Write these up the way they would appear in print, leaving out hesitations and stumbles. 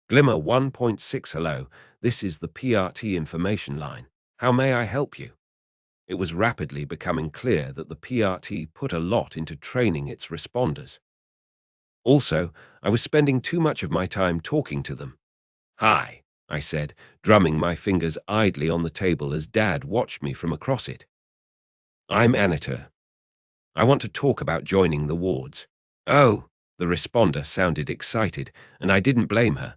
Glimmer 1.6 Hello, this is the PRT information line. How may I help you? It was rapidly becoming clear that the PRT put a lot into training its responders. Also, I was spending too much of my time talking to them. Hi, I said, drumming my fingers idly on the table as Dad watched me from across it. I'm Anita. I want to talk about joining the wards. Oh, the responder sounded excited, and I didn't blame her.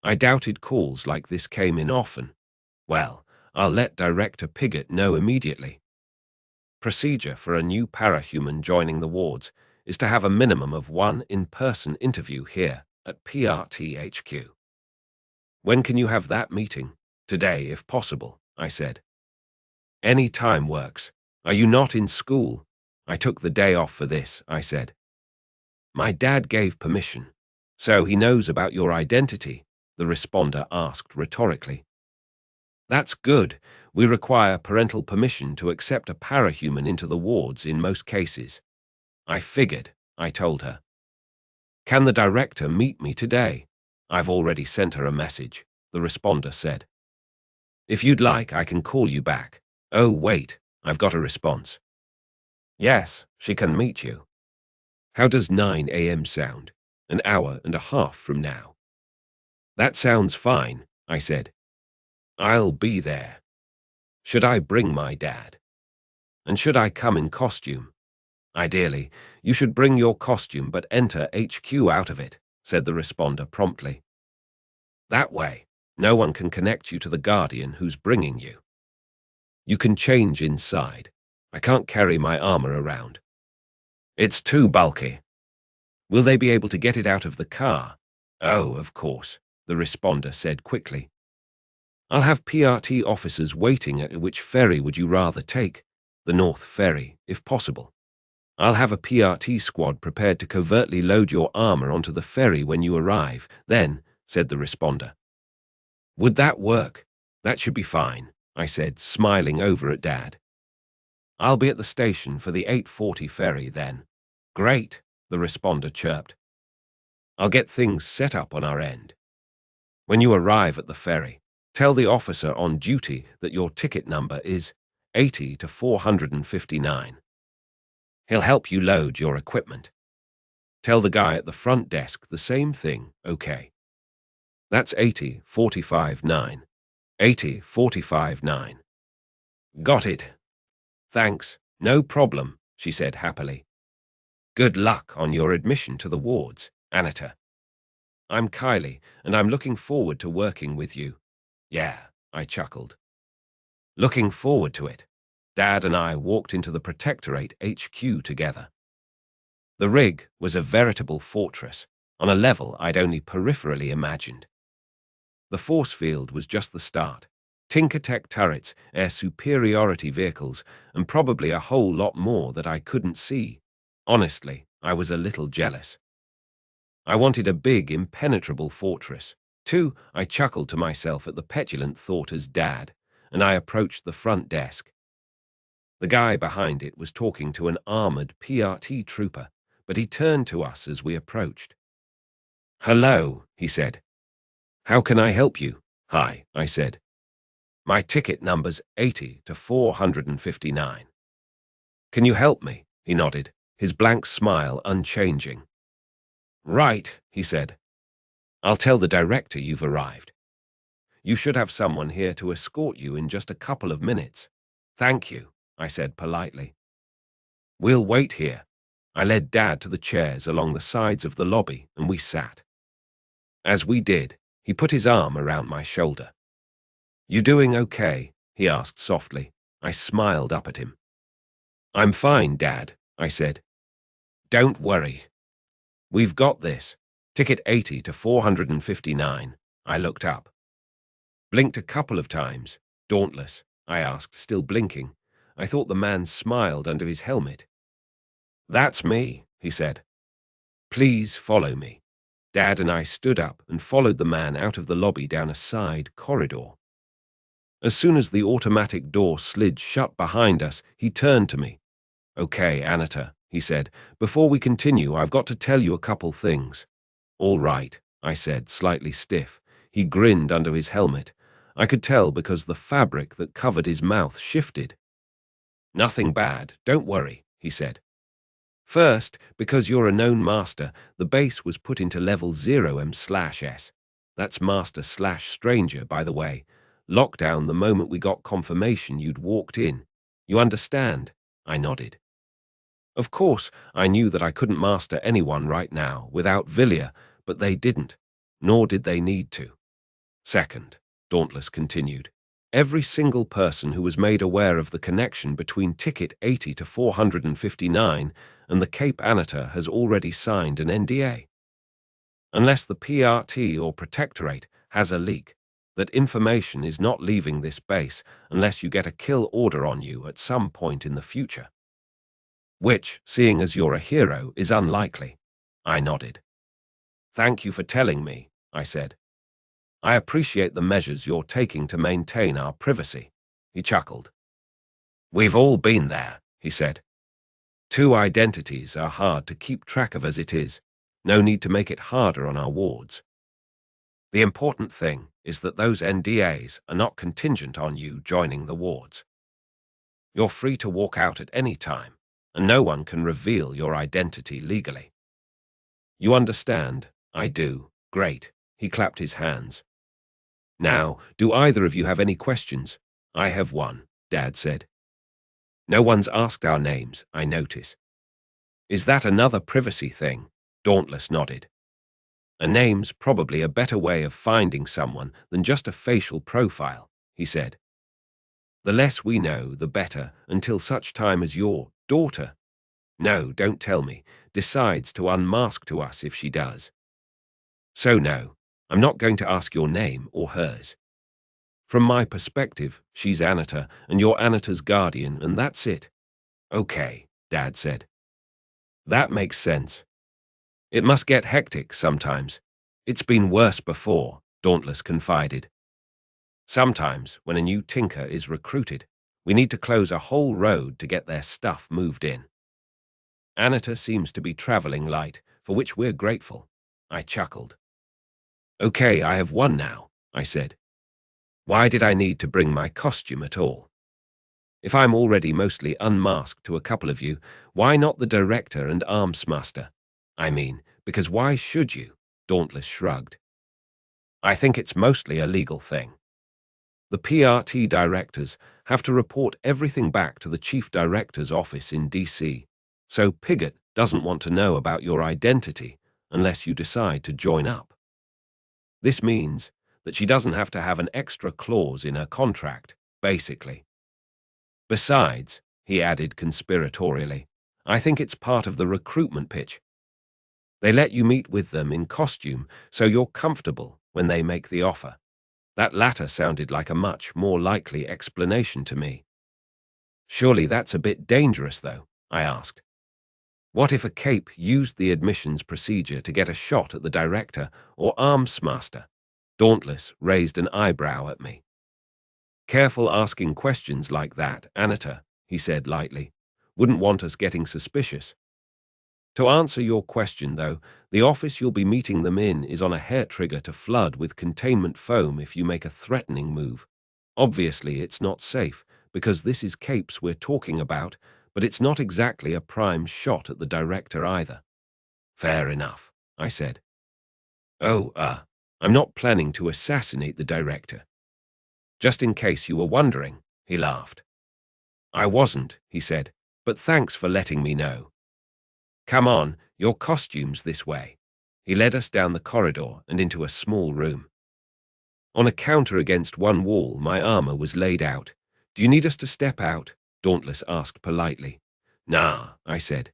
I doubted calls like this came in often. Well, I'll let Director Piggott know immediately. Procedure for a new parahuman joining the wards is to have a minimum of one in-person interview here at PRT HQ. When can you have that meeting? Today, if possible, I said. Any time works. Are you not in school? I took the day off for this, I said. My dad gave permission. So he knows about your identity, the responder asked rhetorically. That's good. We require parental permission to accept a parahuman into the wards in most cases. I figured, I told her. Can the director meet me today? I've already sent her a message, the responder said. If you'd like, I can call you back. Oh, wait, I've got a response. Yes, she can meet you. How does 9 a.m. sound? An hour and a half from now. That sounds fine, I said. I'll be there. Should I bring my dad? And should I come in costume? Ideally, you should bring your costume but enter HQ out of it, said the responder promptly. That way, no one can connect you to the guardian who's bringing you. You can change inside. I can't carry my armor around. It's too bulky. Will they be able to get it out of the car? Oh, of course, the responder said quickly. I'll have PRT officers waiting at which ferry would you rather take? The North Ferry, if possible. I'll have a PRT squad prepared to covertly load your armor onto the ferry when you arrive, then, said the responder. Would that work? That should be fine, I said, smiling over at Dad. I'll be at the station for the 8:40 ferry then. Great, the responder chirped. I'll get things set up on our end. When you arrive at the ferry, tell the officer on duty that your ticket number is 80 to 459. He'll help you load your equipment. Tell the guy at the front desk the same thing, okay? That's 80-45-9. 80-45-9. Got it. Thanks. No problem, she said happily. Good luck on your admission to the wards, Anita. I'm Kylie, and I'm looking forward to working with you. Yeah, I chuckled. Looking forward to it. Dad and I walked into the Protectorate HQ together. The rig was a veritable fortress, on a level I'd only peripherally imagined. The force field was just the start. Tinker-Tech turrets, air superiority vehicles, and probably a whole lot more that I couldn't see. Honestly, I was a little jealous. I wanted a big, impenetrable fortress. Too, I chuckled to myself at the petulant thought as Dad, and I approached the front desk. The guy behind it was talking to an armored PRT trooper, but he turned to us as we approached. Hello, he said. How can I help you? Hi, I said. My ticket number's 80 to 459. Can you help me? He nodded, his blank smile unchanging. Right, he said. I'll tell the director you've arrived. You should have someone here to escort you in just a couple of minutes. Thank you, I said politely. We'll wait here. I led Dad to the chairs along the sides of the lobby, and we sat. As we did, he put his arm around my shoulder. You doing okay? He asked softly. I smiled up at him. I'm fine, Dad, I said. Don't worry. We've got this. Ticket 80 to 459. I looked up. Blinked a couple of times. Dauntless, I asked, still blinking. I thought the man smiled under his helmet. That's me, he said. Please follow me. Dad and I stood up and followed the man out of the lobby down a side corridor. As soon as the automatic door slid shut behind us, he turned to me. Okay, Anita, he said, before we continue, I've got to tell you a couple things. All right, I said, slightly stiff. He grinned under his helmet. I could tell because the fabric that covered his mouth shifted. Nothing bad, don't worry, he said. First, because you're a known master, the base was put into level 0M/S. That's master/stranger, by the way. Lockdown the moment we got confirmation you'd walked in. You understand? I nodded. Of course, I knew that I couldn't master anyone right now without Villia, but they didn't, nor did they need to. Second, Dauntless continued, every single person who was made aware of the connection between ticket 80 to 459 and the Cape Anata has already signed an NDA. Unless the PRT or Protectorate has a leak, that information is not leaving this base unless you get a kill order on you at some point in the future. Which, seeing as you're a hero, is unlikely. I nodded. Thank you for telling me, I said. I appreciate the measures you're taking to maintain our privacy. He chuckled. We've all been there, he said. Two identities are hard to keep track of as it is. No need to make it harder on our wards. The important thing is that those NDAs are not contingent on you joining the wards. You're free to walk out at any time, and no one can reveal your identity legally. You understand? I do. Great. He clapped his hands. Now, do either of you have any questions? I have one, Dad said. No one's asked our names, I notice. Is that another privacy thing? Dauntless nodded. A name's probably a better way of finding someone than just a facial profile, he said. The less we know, the better, until such time as your daughter, no, don't tell me, decides to unmask to us if she does. So no, I'm not going to ask your name or hers. From my perspective, she's Anata, and you're Anata's guardian, and that's it. Okay, Dad said. That makes sense. It must get hectic sometimes. It's been worse before, Dauntless confided. Sometimes, when a new tinker is recruited, we need to close a whole road to get their stuff moved in. Anata seems to be traveling light, for which we're grateful. I chuckled. Okay, I have one now, I said. Why did I need to bring my costume at all? If I'm already mostly unmasked to a couple of you, why not the director and arms master? I mean, because why should you? Dauntless shrugged. I think it's mostly a legal thing. The PRT directors have to report everything back to the chief director's office in DC, so Pigott doesn't want to know about your identity unless you decide to join up. This means that she doesn't have to have an extra clause in her contract, basically. Besides, he added conspiratorially, I think it's part of the recruitment pitch. They let you meet with them in costume so you're comfortable when they make the offer. That latter sounded like a much more likely explanation to me. Surely that's a bit dangerous, though, I asked. What if a cape used the admissions procedure to get a shot at the director or arms master? Dauntless raised an eyebrow at me. Careful asking questions like that, Anata, he said lightly. Wouldn't want us getting suspicious. To answer your question, though, the office you'll be meeting them in is on a hair trigger to flood with containment foam if you make a threatening move. Obviously, it's not safe, because this is capes we're talking about, but it's not exactly a prime shot at the director either. Fair enough, I said. Oh, I'm not planning to assassinate the director. Just in case you were wondering, he laughed. I wasn't, he said, but thanks for letting me know. Come on, your costume's this way. He led us down the corridor and into a small room. On a counter against one wall, my armor was laid out. Do you need us to step out? Dauntless asked politely. Nah, I said.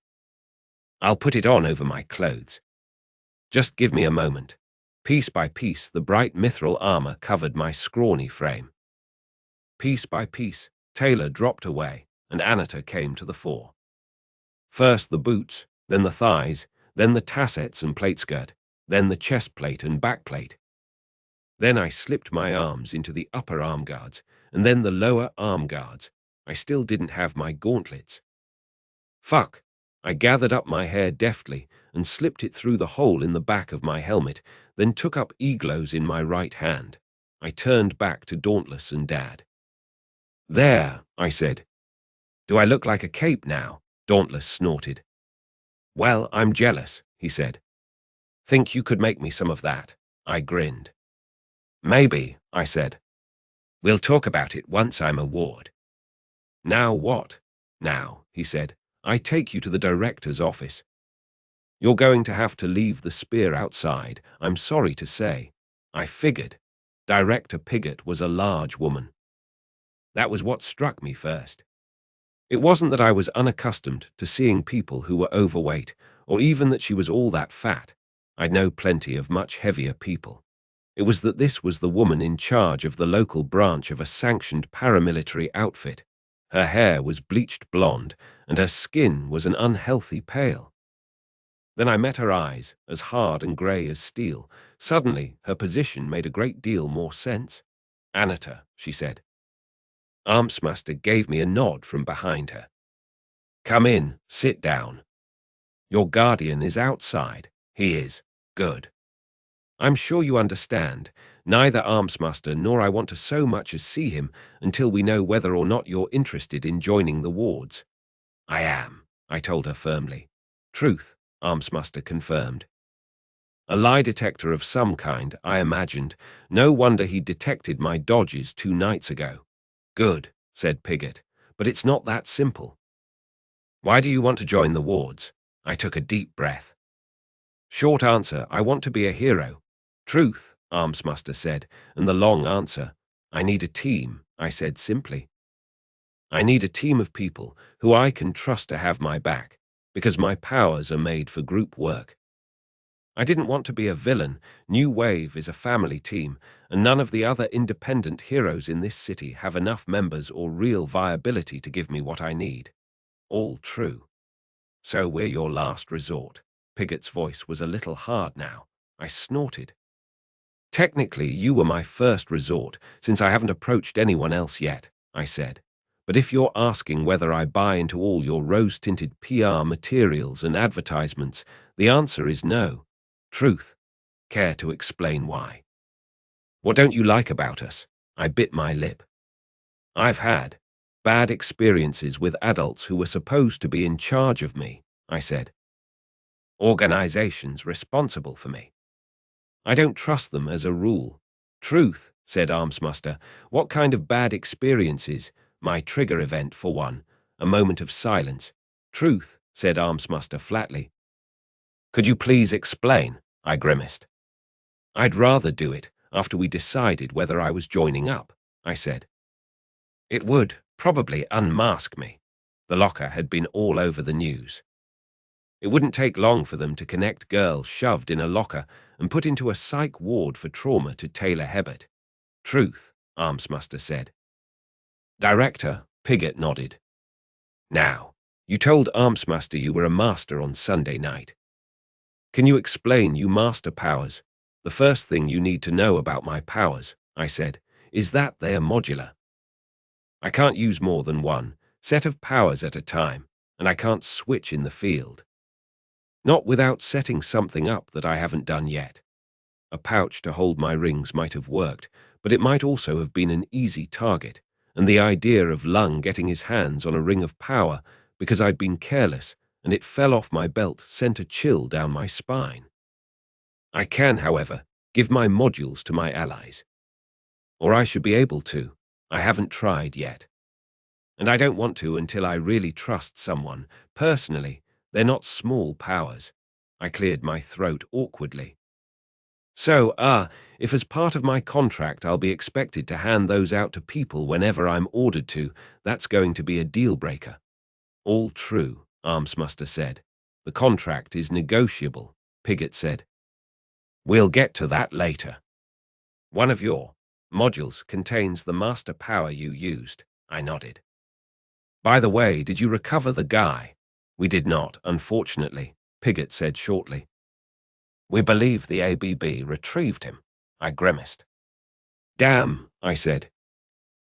I'll put it on over my clothes. Just give me a moment. Piece by piece, the bright mithril armor covered my scrawny frame. Piece by piece, Taylor dropped away, and Anata came to the fore. First the boots, then the thighs, then the tassets and plateskirt, then the chest plate and back plate. Then I slipped my arms into the upper arm guards, and then the lower arm guards. I still didn't have my gauntlets. Fuck! I gathered up my hair deftly and slipped it through the hole in the back of my helmet, then took up eglos in my right hand. I turned back to Dauntless and Dad. "There," I said. "Do I look like a cape now?" Dauntless snorted. "Well, I'm jealous," he said. "Think you could make me some of that?" I grinned. "Maybe," I said. "We'll talk about it once I'm a ward." "Now what?" "Now," he said. "I take you to the director's office. You're going to have to leave the spear outside, I'm sorry to say." I figured. Director Pigott was a large woman. That was what struck me first. It wasn't that I was unaccustomed to seeing people who were overweight, or even that she was all that fat. I know plenty of much heavier people. It was that this was the woman in charge of the local branch of a sanctioned paramilitary outfit. Her hair was bleached blonde, and her skin was an unhealthy pale. Then I met her eyes, as hard and grey as steel. Suddenly, her position made a great deal more sense. "Anata," she said. Armsmaster gave me a nod from behind her. "Come in, sit down. Your guardian is outside." "He is. Good. I'm sure you understand. Neither Armsmaster nor I want to so much as see him until we know whether or not you're interested in joining the wards." "I am," I told her firmly. "Truth," Armsmaster confirmed. A lie detector of some kind, I imagined. No wonder he detected my dodges 2 nights ago. "Good," said Pigott, "but it's not that simple." "Why do you want to join the wards?" I took a deep breath. "Short answer, I want to be a hero." "Truth," Armsmaster said, and the long answer, "I need a team," I said simply. "I need a team of people who I can trust to have my back, because my powers are made for group work. I didn't want to be a villain. New Wave is a family team, and none of the other independent heroes in this city have enough members or real viability to give me what I need." All true. "So we're your last resort." Pigott's voice was a little hard now. I snorted. "Technically, you were my first resort, since I haven't approached anyone else yet," I said. "But if you're asking whether I buy into all your rose-tinted PR materials and advertisements, the answer is no." "Truth. Care to explain why?" "What don't you like about us?" I bit my lip. "I've had bad experiences with adults who were supposed to be in charge of me," I said. "Organizations responsible for me. I don't trust them as a rule." "Truth," said Armsmaster. "What kind of bad experiences?" "My trigger event, for one." A moment of silence. "Truth," said Armsmaster flatly. "Could you please explain?" I grimaced. "I'd rather do it after we decided whether I was joining up," I said. "It would probably unmask me." The locker had been all over the news. It wouldn't take long for them to connect girls shoved in a locker and put into a psych ward for trauma to Taylor Hebbert. "Truth," Armsmaster said. Director, Pigott nodded. "Now, you told Armsmaster you were a master on Sunday night. Can you explain you master powers? The first thing you need to know about my powers," I said, "is that they are modular. I can't use more than one set of powers at a time, and I can't switch in the field. Not without setting something up that I haven't done yet. A pouch to hold my rings might have worked, but it might also have been an easy target, and the idea of Lung getting his hands on a ring of power because I'd been careless and it fell off my belt sent a chill down my spine. I can, however, give my modules to my allies. Or I should be able to. I haven't tried yet. And I don't want to until I really trust someone. Personally, they're not small powers." I cleared my throat awkwardly. "So, if as part of my contract I'll be expected to hand those out to people whenever I'm ordered to, that's going to be a deal-breaker." "All true," Armsmaster said. "The contract is negotiable," Pigott said. "We'll get to that later. One of your modules contains the master power you used." I nodded. "By the way, did you recover the guy?" "We did not, unfortunately," Pigott said shortly. "We believe the ABB retrieved him." I grimaced. "Damn," I said.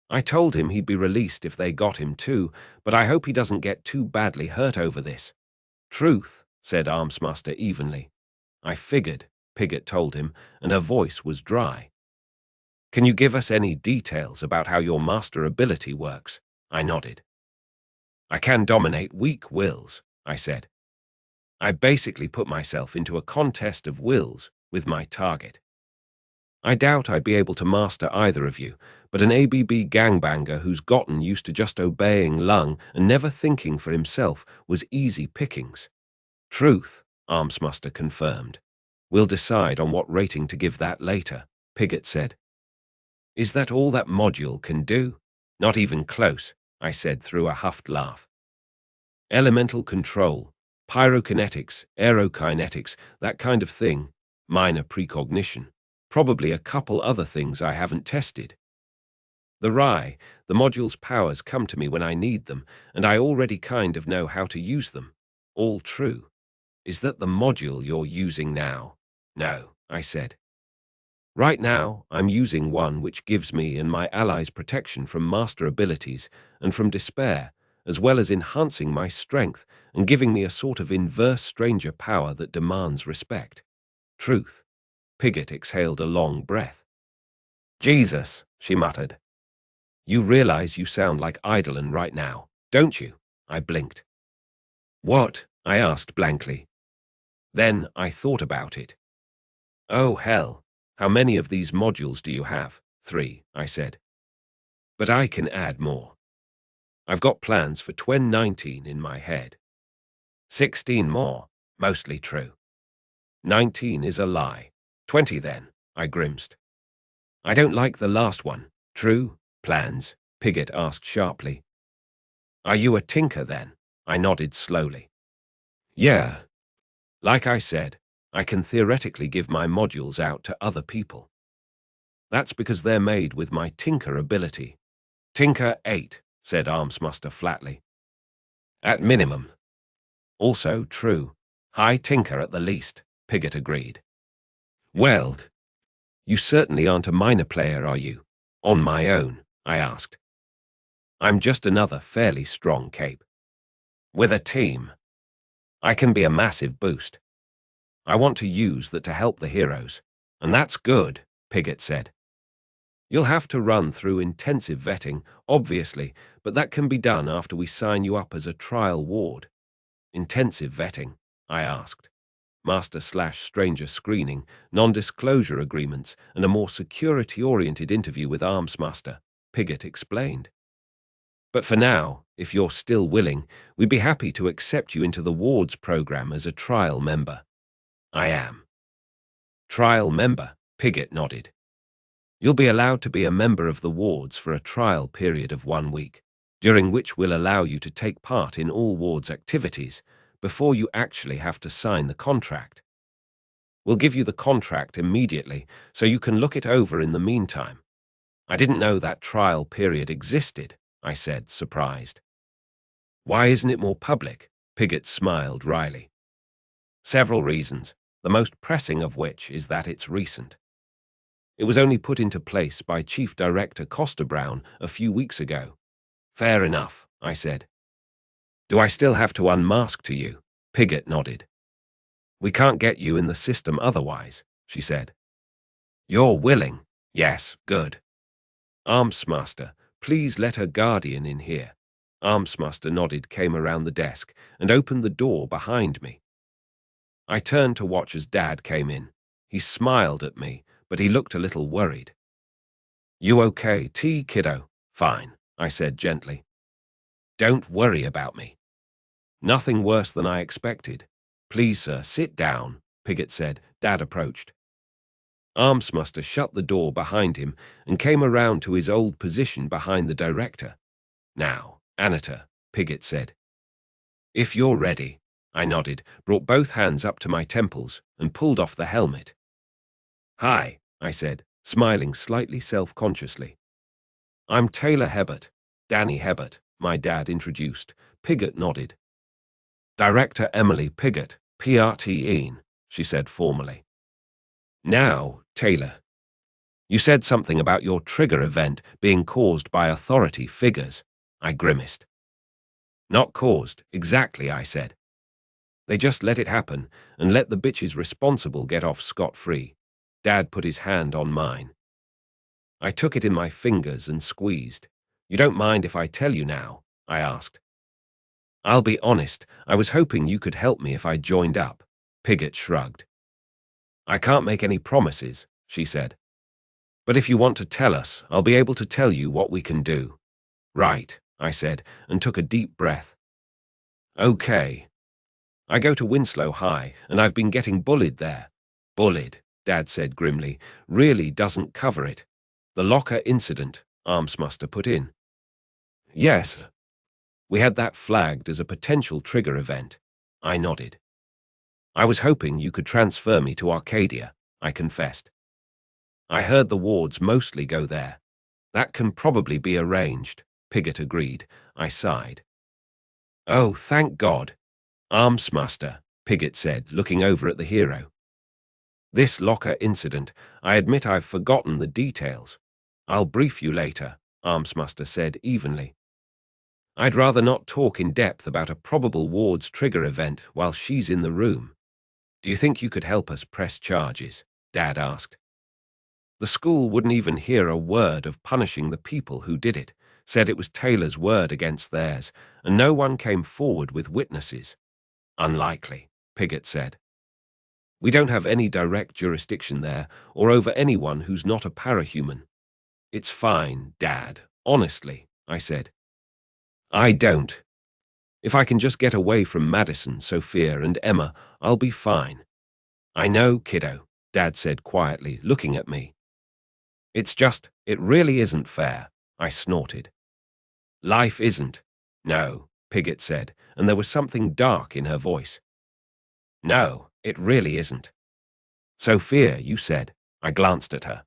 "I told him he'd be released if they got him too, but I hope he doesn't get too badly hurt over this." "Truth," said Armsmaster evenly. I figured, Pigott told him, and her voice was dry. Can you give us any details about how your master ability works? I nodded. I can dominate weak wills, I said. I basically put myself into a contest of wills with my target. I doubt I'd be able to master either of you, but an ABB gangbanger who's gotten used to just obeying Lung and never thinking for himself was easy pickings. Truth, Armsmaster confirmed. We'll decide on what rating to give that later, Pigott said. Is that all that module can do? Not even close, I said through a huffed laugh. Elemental control, pyrokinetics, aerokinetics, that kind of thing, minor precognition. Probably a couple other things I haven't tested. The module's powers come to me when I need them, and I already kind of know how to use them. All true. Is that the module you're using now? No, I said. Right now, I'm using one which gives me and my allies protection from master abilities and from despair, as well as enhancing my strength and giving me a sort of inverse stranger power that demands respect. Truth. Pigott exhaled a long breath. Jesus, she muttered. You realize you sound like Eidolon right now, don't you? I blinked. What? I asked blankly. Then I thought about it. Oh, hell. How many of these modules do you have? 3, I said. But I can add more. I've got plans for 2019 in my head. 16 more, mostly true. 19 is a lie. 20 then, I grimaced. I don't like the last one. True? Plans? Pigott asked sharply. Are you a tinker then? I nodded slowly. Yeah. Like I said, I can theoretically give my modules out to other people. That's because they're made with my tinker ability. Tinker 8, said Armsmaster flatly. At minimum. Also true. High tinker at the least, Pigott agreed. Well, you certainly aren't a minor player, are you? On my own, I asked. I'm just another fairly strong cape. With a team, I can be a massive boost. I want to use that to help the heroes. And that's good, Pigott said. You'll have to run through intensive vetting, obviously, but that can be done after we sign you up as a trial ward. Intensive vetting? I asked. Master/stranger screening, non-disclosure agreements, and a more security-oriented interview with Armsmaster, Pigott explained. But for now, if you're still willing, we'd be happy to accept you into the wards program as a trial member. I am. Trial member, Pigott nodded. You'll be allowed to be a member of the wards for a trial period of 1 week, during which we'll allow you to take part in all wards activities before you actually have to sign the contract. We'll give you the contract immediately so you can look it over in the meantime. I didn't know that trial period existed, I said, surprised. Why isn't it more public? Pigott smiled wryly. Several reasons, the most pressing of which is that it's recent. It was only put into place by Chief Director Costa Brown a few weeks ago. Fair enough, I said. Do I still have to unmask to you? Pigott nodded. We can't get you in the system otherwise, she said. You're willing? Yes, good. Armsmaster, please let her guardian in here. Armsmaster nodded, came around the desk, and opened the door behind me. I turned to watch as Dad came in. He smiled at me, but he looked a little worried. You okay, kiddo? Fine, I said gently. Don't worry about me. Nothing worse than I expected. Please, sir, sit down, Pigott said. Dad approached. Armsmaster shut the door behind him and came around to his old position behind the director. Now, Anita, Pigott said. If you're ready, I nodded, brought both hands up to my temples, and pulled off the helmet. Hi, I said, smiling slightly self-consciously. I'm Taylor Hebert, Danny Hebert, my dad introduced. Pigott nodded. Director Emily Pigott, PRT-EEN, she said formally. Now, Taylor, you said something about your trigger event being caused by authority figures. I grimaced. Not caused, exactly, I said. They just let it happen and let the bitches responsible get off scot-free. Dad put his hand on mine. I took it in my fingers and squeezed. You don't mind if I tell you now? I asked. I'll be honest, I was hoping you could help me if I joined up. Pigott shrugged. I can't make any promises, she said. But if you want to tell us, I'll be able to tell you what we can do. Right, I said, and took a deep breath. Okay. I go to Winslow High, and I've been getting bullied there. Bullied, Dad said grimly, really doesn't cover it. The locker incident, Armsmaster put in. Yes. We had that flagged as a potential trigger event. I nodded. I was hoping you could transfer me to Arcadia, I confessed. I heard the wards mostly go there. That can probably be arranged, Pigott agreed. I sighed. Oh, thank God. Armsmaster, Pigott said, looking over at the hero. This locker incident, I admit I've forgotten the details. I'll brief you later, Armsmaster said evenly. I'd rather not talk in depth about a probable ward's trigger event while she's in the room. Do you think you could help us press charges? Dad asked. The school wouldn't even hear a word of punishing the people who did it, said it was Taylor's word against theirs, and no one came forward with witnesses. Unlikely, Pigott said. We don't have any direct jurisdiction there, or over anyone who's not a parahuman. It's fine, Dad, honestly, I said. I don't. If I can just get away from Madison, Sophia, and Emma, I'll be fine. I know, kiddo, Dad said quietly, looking at me. It's just, it really isn't fair, I snorted. Life isn't. No, Pigott said, and there was something dark in her voice. No, it really isn't. Sophia, you said. I glanced at her.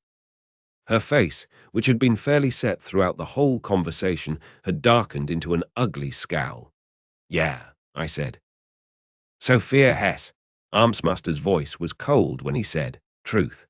Her face, which had been fairly set throughout the whole conversation, had darkened into an ugly scowl. Yeah, I said. Sophia Hess. Armsmaster's voice was cold when he said, truth.